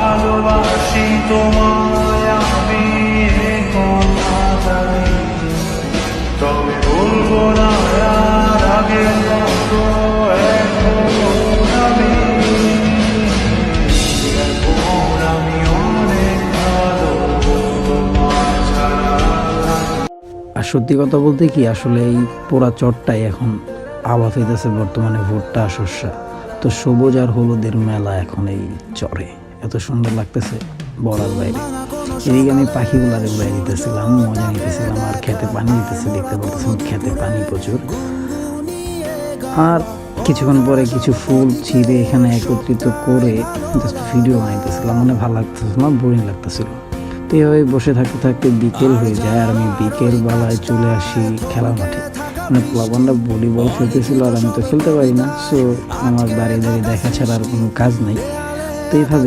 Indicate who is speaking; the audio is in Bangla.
Speaker 1: ভালোবাসি তোমায় আমি, এ কথা জানি, তবে বলবো না আর আগের মতো এখন আমি। এখন আমি অনেক ভালো তোমায় ছাড়া।
Speaker 2: আর সত্যি কথা বলতে কি, আসলে এই পোড়া চরটাই এখন আবাদ হইতেছে বর্তমানে ভুট্টা শস্যা। তো সবুজ আর হলুদের মেলা এখন এই চরে, এত সুন্দর লাগতেছে বলার বাইরে। এদিকে আমি পাখিগুলারে উড়াই দিতেছিলাম, মজা নিতেছিলাম, আর খেতে পানি দিতেছে, দেখতে পাচ্ছেন খেতে পানি প্রচুর। আর কিছুক্ষণ পরে কিছু ফুল ছিঁড়ে এখানে একত্রিত করে জাস্ট ভিডিও বানাইতেছিলাম, মানে ভালো লাগতেছিল না, বোরিং লাগতেছিল। তো এইভাবে বসে থাকতে থাকতে বিকেল হয়ে যায়, আর আমি বিকেল বেলায় চলে আসি খেলার মাঠে। মানে প্লাবনরা ভলিবল খেলতেছিল, আর আমি তো খেলতে পারি না, সো আমার দাঁড়িয়ে দাঁড়িয়ে দেখা ছাড়া আর কোনো কাজ নাই। তো এইভাবে